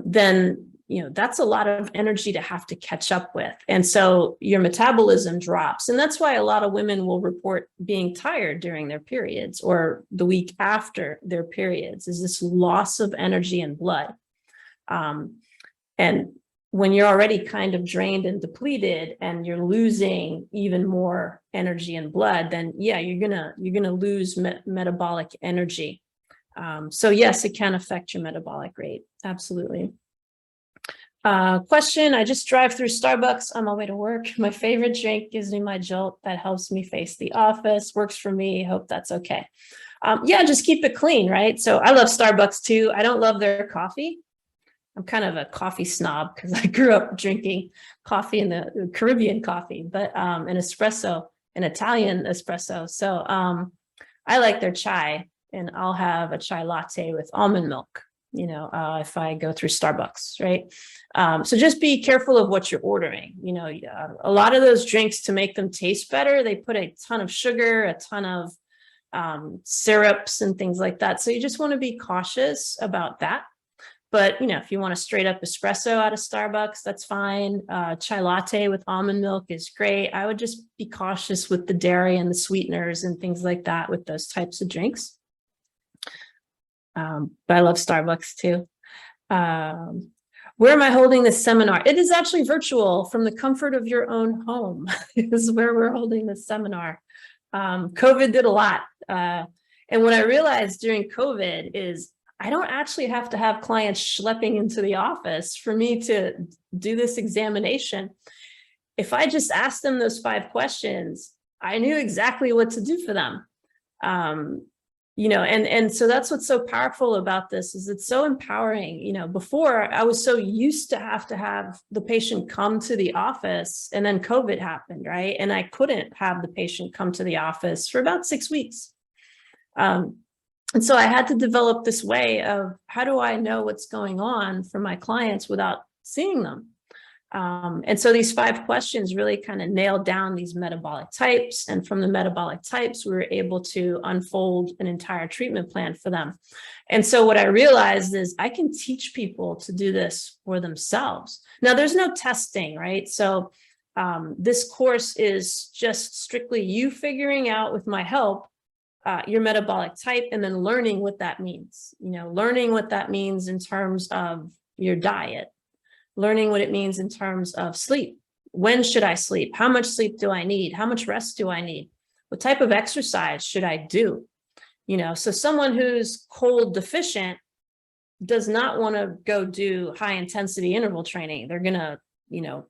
then, that's a lot of energy to have to catch up with. And so your metabolism drops. And that's why a lot of women will report being tired during their periods or the week after their periods, is this loss of energy and blood. And when you're already kind of drained and depleted and you're losing even more energy and blood, then yeah, you're gonna lose metabolic energy. So yes, it can affect your metabolic rate. Absolutely. Question, I just drive through Starbucks on my way to work. My favorite drink gives me my jolt that helps me face the office, works for me. Hope that's okay. Yeah, just keep it clean, right? So I love Starbucks too. I don't love their coffee. I'm kind of a coffee snob because I grew up drinking coffee in the Caribbean coffee, but an espresso, an Italian espresso. So I like their chai, and I'll have a chai latte with almond milk, if I go through Starbucks, right? So just be careful of what you're ordering. A lot of those drinks, to make them taste better, they put a ton of sugar, a ton of syrups and things like that. So you just want to be cautious about that. But, if you want a straight up espresso out of Starbucks, that's fine. Chai latte with almond milk is great. I would just be cautious with the dairy and the sweeteners and things like that with those types of drinks. But I love Starbucks too. Where am I holding this seminar? It is actually virtual from the comfort of your own home. This is where we're holding this seminar. COVID did a lot. And what I realized during COVID is I don't actually have to have clients schlepping into the office for me to do this examination. If I just asked them those 5 questions, I knew exactly what to do for them. And so that's what's so powerful about this is it's so empowering. Before I was so used to have the patient come to the office, and then COVID happened, right? And I couldn't have the patient come to the office for about 6 weeks. And so I had to develop this way of how do I know what's going on for my clients without seeing them? And so these 5 questions really kind of nailed down these metabolic types. And from the metabolic types, we were able to unfold an entire treatment plan for them. And so what I realized is I can teach people to do this for themselves. Now, there's no testing, right? So this course is just strictly you figuring out with my help your metabolic type, and then learning what that means, learning what that means in terms of your diet, learning what it means in terms of sleep. When should I sleep? How much sleep do I need? How much rest do I need? What type of exercise should I do? So someone who's cold deficient does not want to go do high intensity interval training. They're going to,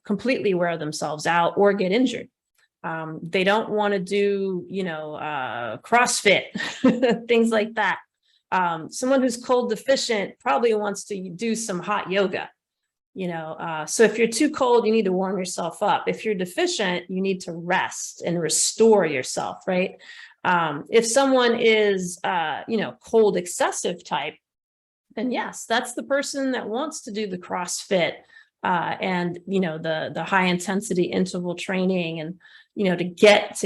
completely wear themselves out or get injured. They don't want to do, CrossFit, things like that. Someone who's cold deficient probably wants to do some hot yoga, so if you're too cold, you need to warm yourself up. If you're deficient, you need to rest and restore yourself, right? If someone is, cold excessive type, then yes, that's the person that wants to do the CrossFit, and, the high intensity interval training and, to get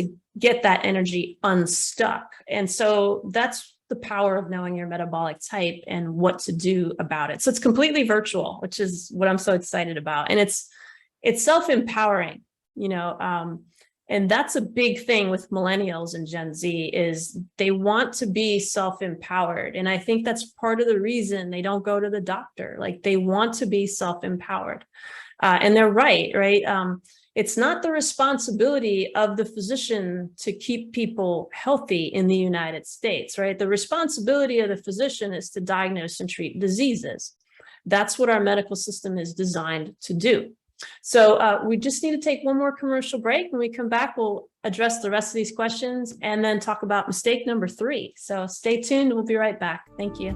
that energy unstuck. And so that's the power of knowing your metabolic type and what to do about it. So it's completely virtual, which is what I'm so excited about. And it's self-empowering, and that's a big thing with millennials and Gen Z is they want to be self-empowered. And I think that's part of the reason they don't go to the doctor. Like they want to be self-empowered. And they're right? It's not the responsibility of the physician to keep people healthy in the United States, right? The responsibility of the physician is to diagnose and treat diseases. That's what our medical system is designed to do. So we just need to take one more commercial break. When we come back, we'll address the rest of these questions and then talk about mistake number 3. So stay tuned. We'll be right back. Thank you.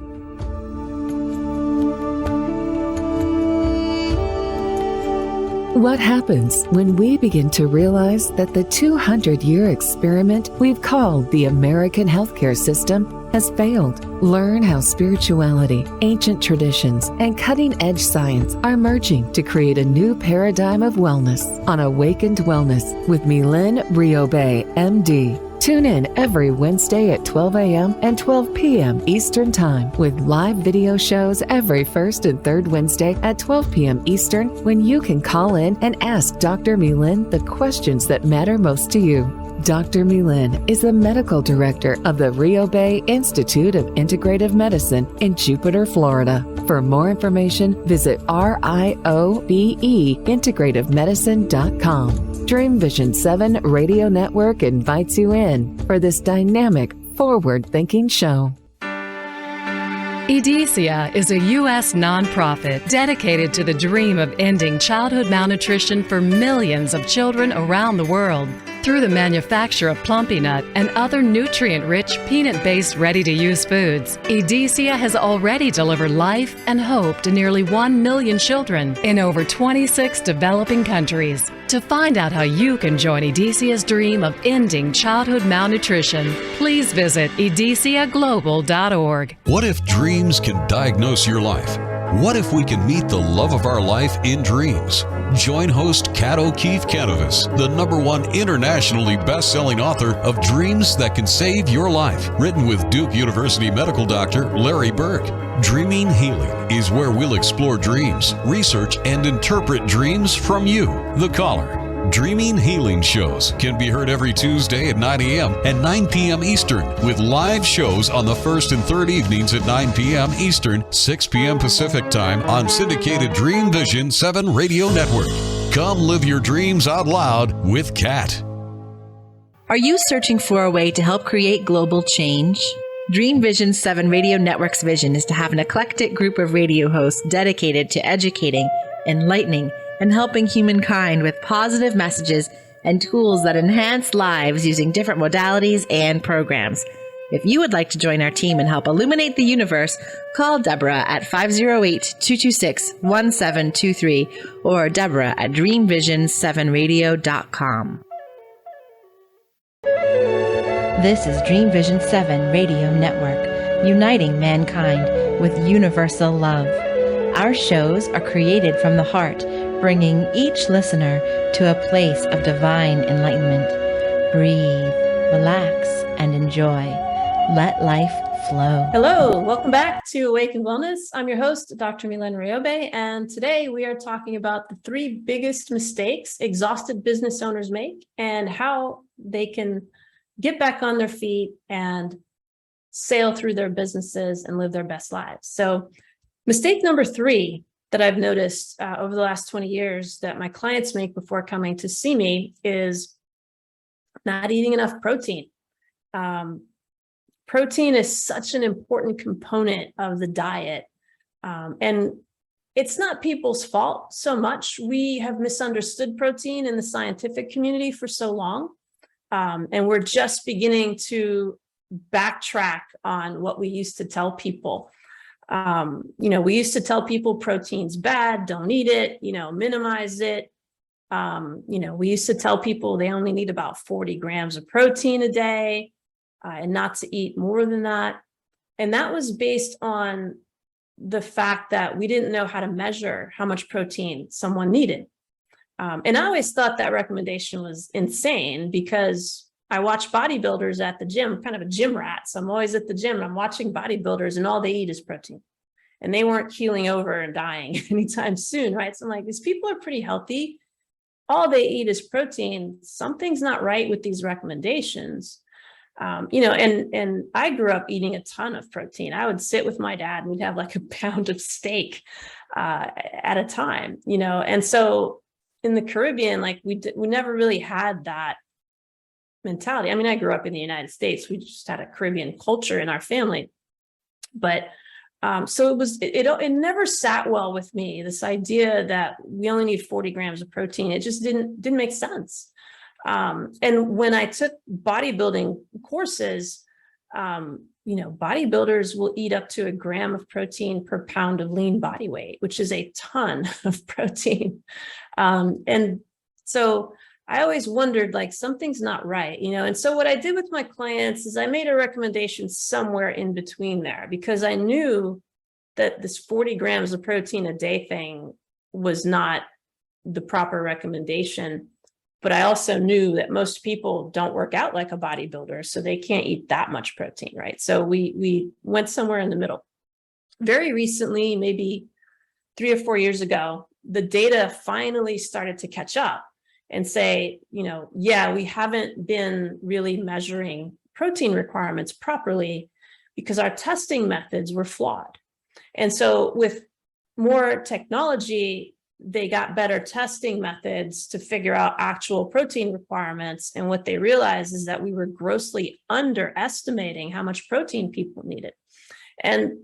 What happens when we begin to realize that the 200-year experiment we've called the American healthcare system has failed? Learn how spirituality, ancient traditions, and cutting-edge science are merging to create a new paradigm of wellness on Awakened Wellness with Mylaine Riobe, MD. Tune in every Wednesday at 12 a.m. and 12 p.m. Eastern Time with live video shows every first and third Wednesday at 12 p.m. Eastern, when you can call in and ask Dr. Mylaine the questions that matter most to you. Dr. Mylaine is the medical director of the Riobe Institute of Integrative Medicine in Jupiter, Florida. For more information, visit RIOBE-integrativemedicine.com. Dream Vision 7 Radio Network invites you in for this dynamic, forward-thinking show. ECSTATIC is a U.S. nonprofit dedicated to the dream of ending childhood malnutrition for millions of children around the world. Through the manufacture of Plumpy Nut and other nutrient-rich, peanut-based, ready-to-use foods, ECSTATIC has already delivered life and hope to nearly 1 million children in over 26 developing countries. To find out how you can join ECSTATIC's dream of ending childhood malnutrition, please visit ECSTATICglobal.org. What if dreams can diagnose your life? What if we can meet the love of our life in dreams? Join host Kat O'Keefe Canavis, the #1 internationally best-selling author of Dreams That Can Save Your Life, written with Duke University medical doctor Larry Burke. Dreaming Healing is where we'll explore dreams, research, and interpret dreams from you, the caller. Dreaming Healing shows can be heard every Tuesday at 9 a.m. and 9 p.m. Eastern, with live shows on the first and third evenings at 9 p.m. Eastern, 6 p.m. Pacific Time on syndicated Dream Vision 7 Radio Network. Come live your dreams out loud with Kat. Are you searching for a way to help create global change? Dream Vision 7 Radio Network's vision is to have an eclectic group of radio hosts dedicated to educating, enlightening, and helping humankind with positive messages and tools that enhance lives using different modalities and programs. If you would like to join our team and help illuminate the universe, call Deborah at 508-226-1723 or Deborah at dreamvision7radio.com. This is Dream Vision 7 Radio Network, uniting mankind with universal love. Our shows are created from the heart, bringing each listener to a place of divine enlightenment. Breathe, relax, and enjoy. Let life flow. Hello, welcome back to Awaken Wellness. I'm your host, Dr. Mylaine Riobe, and today we are talking about the 3 biggest mistakes exhausted business owners make and how they can get back on their feet and sail through their businesses and live their best lives. So mistake number 3 that I've noticed over the last 20 years that my clients make before coming to see me is not eating enough protein. Protein is such an important component of the diet. And it's not people's fault so much. We have misunderstood protein in the scientific community for so long. And we're just beginning to backtrack on what we used to tell people. We used to tell people protein's bad, don't eat it, minimize it. We used to tell people they only need about 40 grams of protein a day and not to eat more than that. And that was based on the fact that we didn't know how to measure how much protein someone needed. And I always thought that recommendation was insane because I watch bodybuilders at the gym. I'm kind of a gym rat. So I'm always at the gym and I'm watching bodybuilders and all they eat is protein. And they weren't keeling over and dying anytime soon, right? So I'm like, these people are pretty healthy. All they eat is protein. Something's not right with these recommendations. And I grew up eating a ton of protein. I would sit with my dad and we'd have like a pound of steak at a time, and so in the Caribbean, like we never really had that mentality. I mean, I grew up in the United States. We just had a Caribbean culture in our family, but so it never sat well with me. This idea that we only need 40 grams of protein, it just didn't make sense. And when I took bodybuilding courses, bodybuilders will eat up to 1 gram of protein per pound of lean body weight, which is a ton of protein. And so I always wondered, like, something's not right, and so what I did with my clients is I made a recommendation somewhere in between there because I knew that this 40 grams of protein a day thing was not the proper recommendation. But I also knew that most people don't work out like a bodybuilder, so they can't eat that much protein, right? So we went somewhere in the middle. Very recently, maybe 3 or 4 years ago, the data finally started to catch up and say, we haven't been really measuring protein requirements properly because our testing methods were flawed. And so with more technology, they got better testing methods to figure out actual protein requirements. And what they realized is that we were grossly underestimating how much protein people needed. And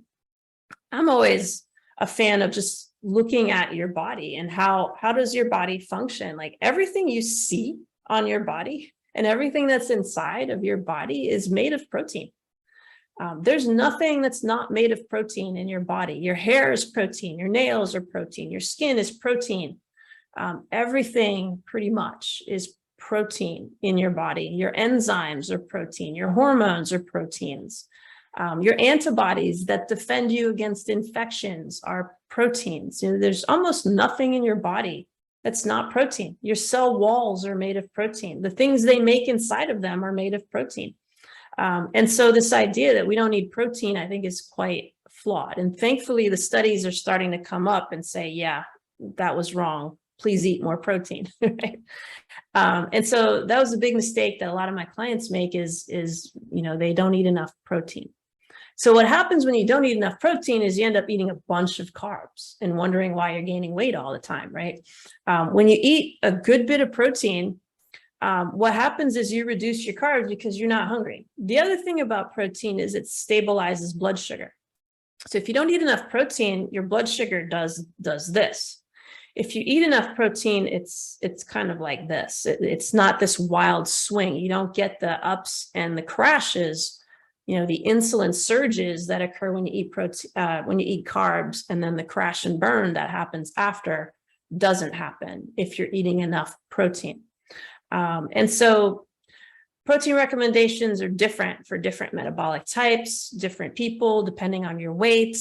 I'm always a fan of just looking at your body and how does your body function? Like everything you see on your body and everything that's inside of your body is made of protein. There's nothing that's not made of protein in your body. Your hair is protein, your nails are protein, your skin is protein. Everything pretty much is protein in your body. Your enzymes are protein, your hormones are proteins. Your antibodies that defend you against infections are proteins. There's almost nothing in your body that's not protein. Your cell walls are made of protein. The things they make inside of them are made of protein. And so this idea that we don't need protein, I think, is quite flawed. And thankfully, the studies are starting to come up and say, yeah, that was wrong. Please eat more protein. Right? And so that was a big mistake that a lot of my clients make is they don't eat enough protein. So what happens when you don't eat enough protein is you end up eating a bunch of carbs and wondering why you're gaining weight all the time, right? When you eat a good bit of protein, what happens is you reduce your carbs because you're not hungry. The other thing about protein is it stabilizes blood sugar. So if you don't eat enough protein, your blood sugar does this. If you eat enough protein, it's kind of like this. It's not this wild swing. You don't get the ups and the crashes, the insulin surges that occur when you eat protein, when you eat carbs, and then the crash and burn that happens after doesn't happen if you're eating enough protein. And so protein recommendations are different for different metabolic types, different people, depending on your weight,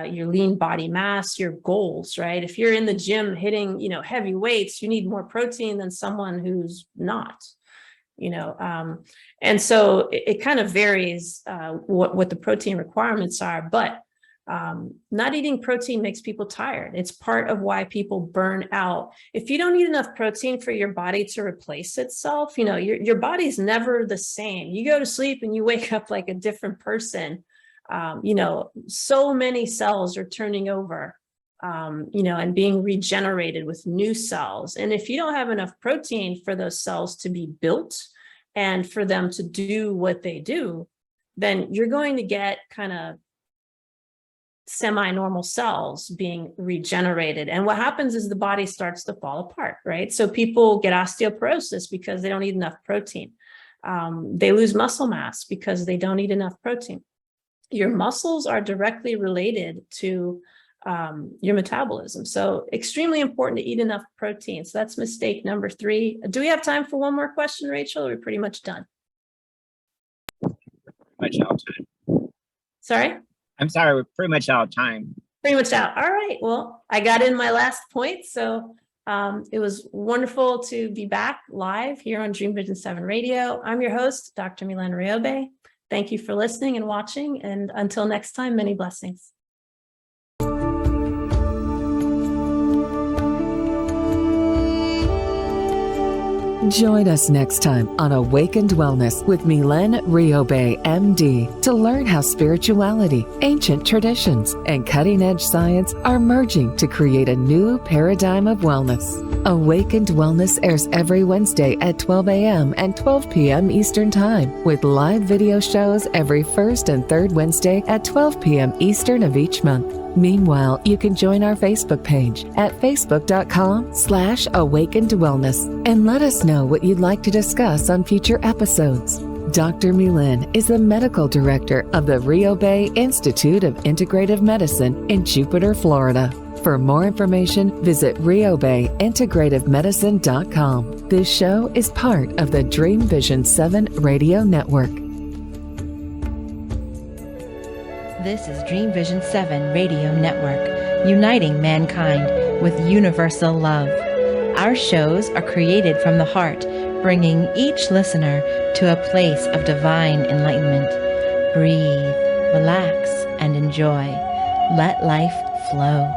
your lean body mass, your goals, right? If you're in the gym hitting, heavy weights, you need more protein than someone who's not, and so it kind of varies what the protein requirements are, but not eating protein makes people tired. It's part of why people burn out. If you don't eat enough protein for your body to replace itself, your body's never the same. You go to sleep and you wake up like a different person. So many cells are turning over, and being regenerated with new cells. And if you don't have enough protein for those cells to be built and for them to do what they do, then you're going to get kind of semi-normal cells being regenerated. And what happens is the body starts to fall apart, right? So people get osteoporosis because they don't eat enough protein. They lose muscle mass because they don't eat enough protein. Your muscles are directly related to your metabolism. So extremely important to eat enough protein. So that's mistake number 3. Do we have time for one more question, Rachel? We're pretty much done. Much out of time. Sorry? I'm sorry, we're pretty much out of time. Pretty much out. All right. Well, I got in my last point. So it was wonderful to be back live here on Dream Vision 7 Radio. I'm your host, Dr. Mylaine Riobe. Thank you for listening and watching. And until next time, many blessings. Join us next time on Awakened Wellness with Mylaine Riobe, MD, to learn how spirituality, ancient traditions, and cutting-edge science are merging to create a new paradigm of wellness. Awakened Wellness airs every Wednesday at 12 a.m. and 12 p.m. Eastern Time, with live video shows every first and third Wednesday at 12 p.m. Eastern of each month. Meanwhile, you can join our Facebook page at facebook.com/awakenedwellness and let us know what you'd like to discuss on future episodes. Dr. Mylaine is the medical director of the Riobe Institute of Integrative Medicine in Jupiter, Florida. For more information, visit riobeintegrativemedicine.com. This show is part of the Dream Vision 7 Radio Network. This is Dream Vision 7 Radio Network, uniting mankind with universal love. Our shows are created from the heart, bringing each listener to a place of divine enlightenment. Breathe, relax, and enjoy. Let life flow.